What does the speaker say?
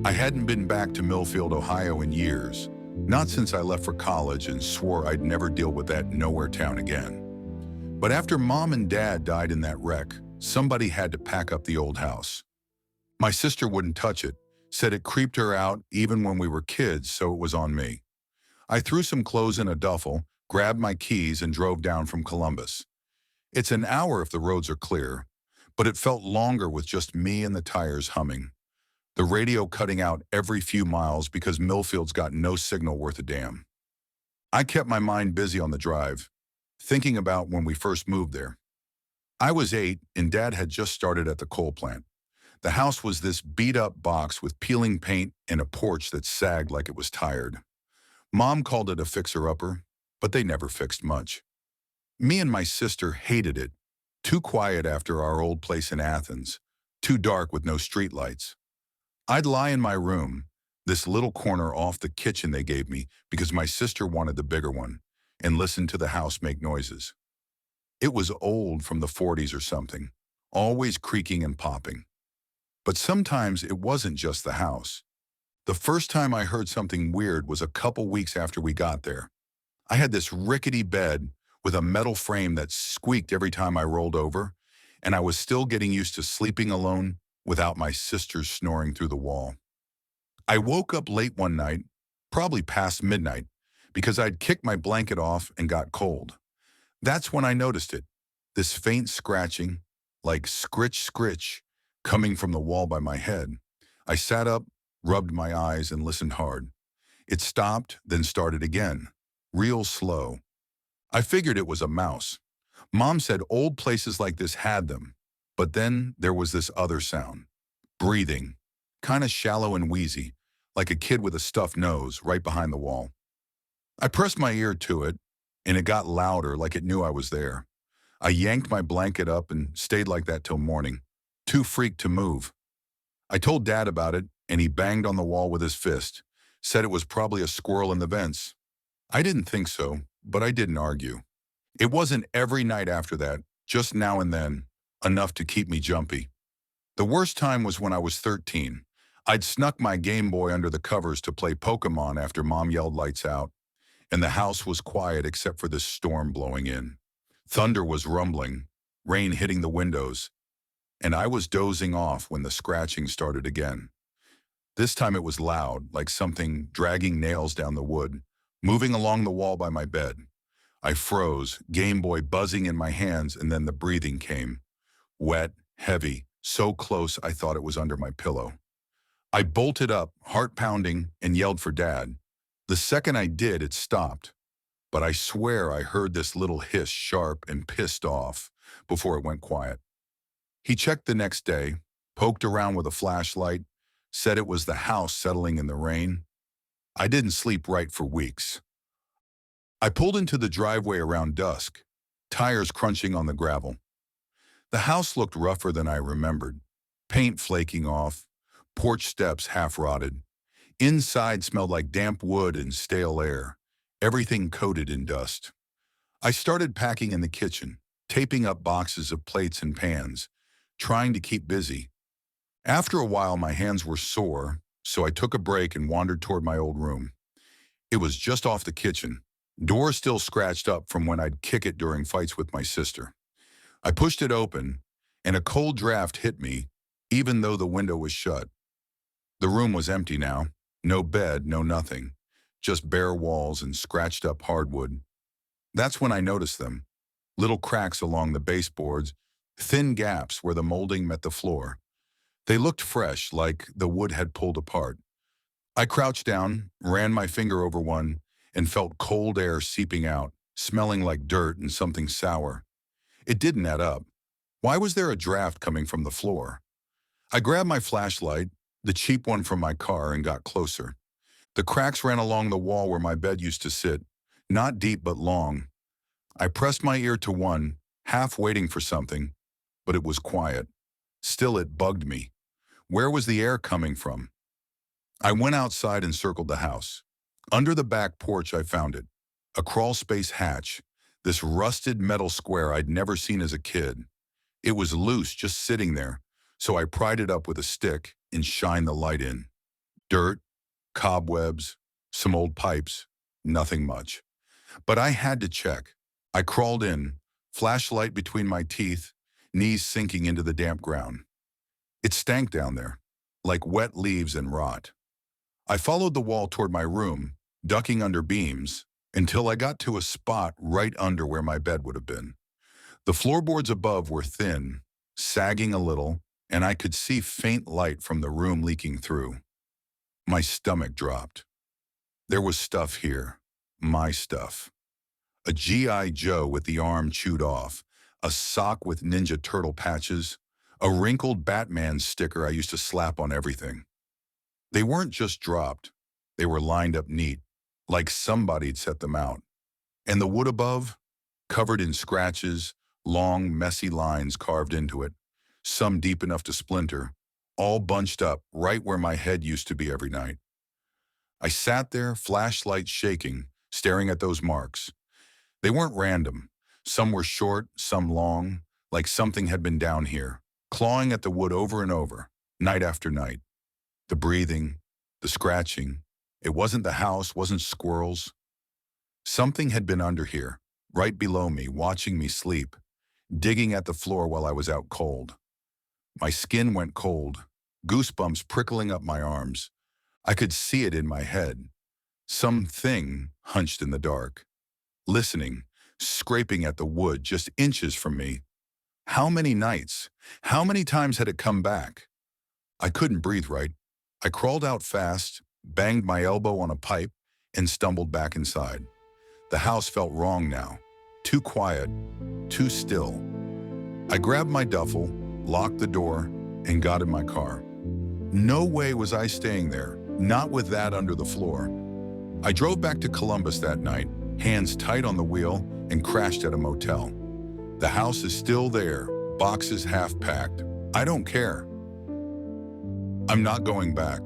I hadn't been back to Millfield, Ohio in years, not since I left for college and swore I'd never deal with that nowhere town again. But after Mom and Dad died in that wreck, somebody had to pack up the old house. My sister wouldn't touch it, said it creeped her out even when we were kids, so it was on me. I threw some clothes in a duffel, grabbed my keys, and drove down from Columbus. It's an hour if the roads are clear, but it felt longer with just me and the tires humming. The radio cutting out every few miles because Millfield's got no signal worth a damn. I kept my mind busy on the drive, thinking about when we first moved there. I was 8 and Dad had just started at the coal plant. The house was this beat-up box with peeling paint and a porch that sagged like it was tired. Mom called it a fixer-upper, but they never fixed much. Me and my sister hated it. Too quiet after our old place in Athens, too dark with no streetlights. I'd lie in my room, this little corner off the kitchen they gave me because my sister wanted the bigger one, and listen to the house make noises. It was old from the 40s or something, always creaking and popping. But sometimes it wasn't just the house. The first time I heard something weird was a couple weeks after we got there. I had this rickety bed with a metal frame that squeaked every time I rolled over, and I was still getting used to sleeping alone without my sister snoring through the wall. I woke up late one night, probably past midnight, because I'd kicked my blanket off and got cold. That's when I noticed it, this faint scratching, like scritch scritch, coming from the wall by my head. I sat up, rubbed my eyes, and listened hard. It stopped, then started again, real slow. I figured it was a mouse. Mom said old places like this had them, but then there was this other sound, breathing, kind of shallow and wheezy, like a kid with a stuffed nose right behind the wall. I pressed my ear to it, and it got louder like it knew I was there. I yanked my blanket up and stayed like that till morning, too freaked to move. I told Dad about it, and he banged on the wall with his fist, said it was probably a squirrel in the vents. I didn't think so, but I didn't argue. It wasn't every night after that, just now and then, enough to keep me jumpy. The worst time was when I was 13. I'd snuck my Game Boy under the covers to play Pokemon after Mom yelled lights out, and the house was quiet except for this storm blowing in. Thunder was rumbling, rain hitting the windows, and I was dozing off when the scratching started again. This time it was loud, like something dragging nails down the wood, moving along the wall by my bed. I froze, Game Boy buzzing in my hands, and then the breathing came. Wet, heavy, so close I thought it was under my pillow. I bolted up, heart pounding, and yelled for Dad. The second I did, it stopped. But I swear I heard this little hiss, sharp and pissed off, before it went quiet. He checked the next day, poked around with a flashlight, said it was the house settling in the rain. I didn't sleep right for weeks. I pulled into the driveway around dusk, tires crunching on the gravel. The house looked rougher than I remembered, paint flaking off, porch steps half rotted. Inside smelled like damp wood and stale air, everything coated in dust. I started packing in the kitchen, taping up boxes of plates and pans, trying to keep busy. After a while, my hands were sore, so I took a break and wandered toward my old room. It was just off the kitchen, door still scratched up from when I'd kick it during fights with my sister. I pushed it open, and a cold draft hit me, even though the window was shut. The room was empty now, no bed, no nothing, just bare walls and scratched up hardwood. That's when I noticed them, little cracks along the baseboards, thin gaps where the molding met the floor. They looked fresh, like the wood had pulled apart. I crouched down, ran my finger over one, and felt cold air seeping out, smelling like dirt and something sour. It didn't add up. Why was there a draft coming from the floor? I grabbed my flashlight, the cheap one from my car, and got closer. The cracks ran along the wall where my bed used to sit, not deep but long. I pressed my ear to one, half waiting for something, but it was quiet. Still, it bugged me. Where was the air coming from? I went outside and circled the house. Under the back porch I found it, a crawl space hatch, this rusted metal square I'd never seen as a kid. It was loose, just sitting there, so I pried it up with a stick and shined the light in. Dirt, cobwebs, some old pipes, nothing much. But I had to check. I crawled in, flashlight between my teeth, knees sinking into the damp ground. It stank down there, like wet leaves and rot. I followed the wall toward my room, ducking under beams, until I got to a spot right under where my bed would have been. The floorboards above were thin, sagging a little, and I could see faint light from the room leaking through. My stomach dropped. There was stuff here, my stuff. A G.I. Joe with the arm chewed off, a sock with Ninja Turtle patches, a wrinkled Batman sticker I used to slap on everything. They weren't just dropped, they were lined up neat, like somebody'd set them out. And the wood above, covered in scratches, long, messy lines carved into it, some deep enough to splinter, all bunched up right where my head used to be every night. I sat there, flashlight shaking, staring at those marks. They weren't random. Some were short, some long, like something had been down here, clawing at the wood over and over, night after night. The breathing, the scratching. It wasn't the house, wasn't squirrels. Something had been under here, right below me, watching me sleep, digging at the floor while I was out cold. My skin went cold, goosebumps prickling up my arms. I could see it in my head. Something hunched in the dark, listening, scraping at the wood just inches from me. How many nights? How many times had it come back? I couldn't breathe right. I crawled out fast, banged my elbow on a pipe, and stumbled back inside. The house felt wrong now. Too quiet, too still. I grabbed my duffel, locked the door, and got in my car. No way was I staying there, not with that under the floor. I drove back to Columbus that night, hands tight on the wheel, and crashed at a motel. The house is still there, boxes half packed. I don't care. I'm not going back.